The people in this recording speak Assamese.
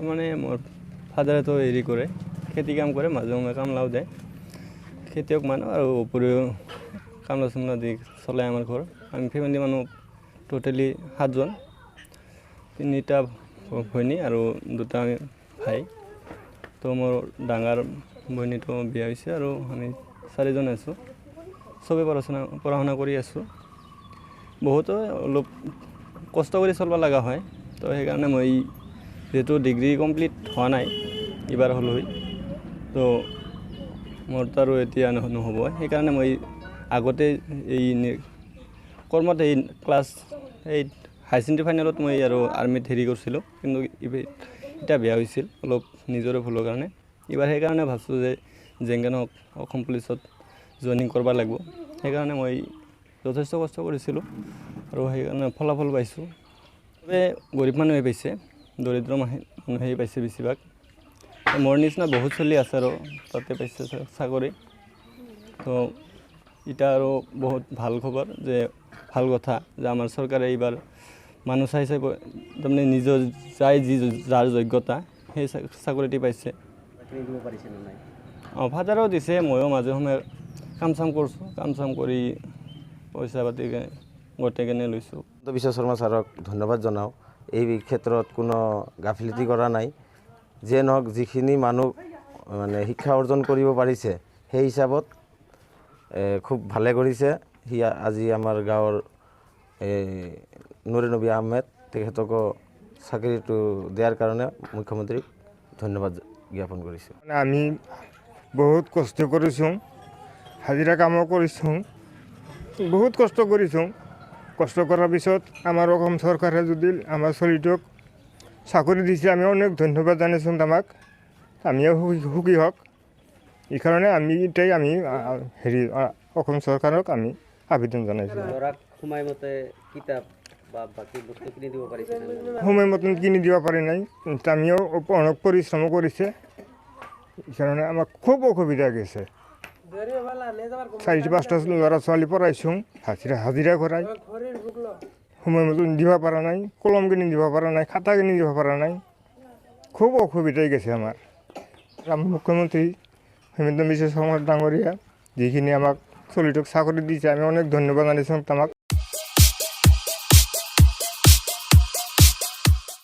মানে মোৰ ফাদাৰেতো হেৰি কৰে, খেতি কাম কৰে, মাজে সময়ে কামলাও যায়, খেতিয়ক মানুহ আৰু উপৰিও কামলা চামলা দি চলাই আমাৰ ঘৰ। আমি ফেমিলি মানুহ টোটেলি 7জন, 3টা ভনী আৰু 2টা ভাই। তো মোৰ ডাঙৰ ভনীটো বিয়া হৈছে আৰু আমি 4জন আছোঁ। চবেই পঢ়া শুনা কৰি আছোঁ। বহুতো অলপ কষ্ট কৰি চলিব লগা হয়। তো সেইকাৰণে মই যেহেতু ডিগ্ৰী কমপ্লিট হোৱা নাই, এইবাৰ হ'লহি, তো মোৰতো আৰু এতিয়া নহ'ব। সেইকাৰণে মই আগতে এই কৰ্মত এই ক্লাছ 8 হাই ছেকেণ্ডেৰী ফাইনেলত মই আৰু আৰ্মিত হেৰি কৰিছিলোঁ, কিন্তু এতিয়া বেয়া হৈছিল অলপ নিজৰে ভুলৰ কাৰণে। এইবাৰ সেইকাৰণে ভাবছোঁ যে যেনেকৈ নহওক অসম পুলিচত জইনিং কৰিব লাগিব। সেইকাৰণে মই যথেষ্ট কষ্ট কৰিছিলোঁ আৰু সেইকাৰণে ফলাফল পাইছোঁ। চবে গৰীব মানুহে পাইছে, দৰিদ্ৰ মানুহেই পাইছে বেছিভাগ। মোৰ নিচিনা বহুত চলি আছে আৰু তাতে পাইছে চাকৰি। তো এতিয়া আৰু বহুত ভাল খবৰ যে ভাল কথা যে আমাৰ চৰকাৰে এইবাৰ মানুহ চাই তাৰমানে নিজৰ যাৰ যোগ্যতা সেই চাকৰিটি পাইছে। ফাদাৰেও দিছে, ময়ো মাজে সময়ে কাম চাম কৰিছোঁ, কাম চাম কৰি পইচা পাতি গোটেই কেনে লৈছোঁ। বিশ্ব শৰ্মা ছাৰক ধন্যবাদ জনাওঁ। এই ক্ষেত্ৰত কোনো গাফিলতি কৰা নাই। যিয়ে নহওক যিখিনি মানুহ মানে শিক্ষা অৰ্জন কৰিব পাৰিছে সেই হিচাপত খুব ভালে কৰিছে। সি আজি আমাৰ গাঁৱৰ নুৰে নবী আহমেদ তেখেতকো চাকৰিটো দিয়াৰ কাৰণে মুখ্যমন্ত্ৰীক ধন্যবাদ জ্ঞাপন কৰিছোঁ। আমি বহুত কষ্ট কৰিছোঁ, হাজিৰা কামো কৰিছোঁ, বহুত কষ্ট কৰিছোঁ। কষ্ট কৰাৰ পিছত আমাৰ অসম চৰকাৰে যদি আমাৰ ছোৱালীটোক চাকৰি দিছে, আমি অনেক ধন্যবাদ জানিছোঁ তামাক। আমিও সুখী হওক। এইকাৰণে আমি অসম চৰকাৰক আমি আবেদন জনাইছোঁ। সময়মতে কিতাপ বা বাকী বস্তু কিনি দিব পাৰিছে? সময়মতে কিনি দিব পাৰি নাই, আমিও অনেক পৰিশ্ৰম কৰিছে। এইকাৰণে আমাক খুব অসুবিধা গৈছে। 4-5টা ল'ৰা ছোৱালী পঢ়াইছোঁ, হাজিৰা কৰাই সময়মতে দিব পৰা নাই, কলম কিনি দিব পৰা নাই, খাতা কিনি দিব পৰা নাই। খুব অসুবিধাই গৈছে আমাৰ। মুখ্যমন্ত্ৰী হিমন্ত বিশ্ব শৰ্মা ডাঙৰীয়া যিখিনি আমাক ছোৱালীটোক চাকৰি দিছে, আমি অনেক ধন্যবাদ জানিছোঁ তামাক।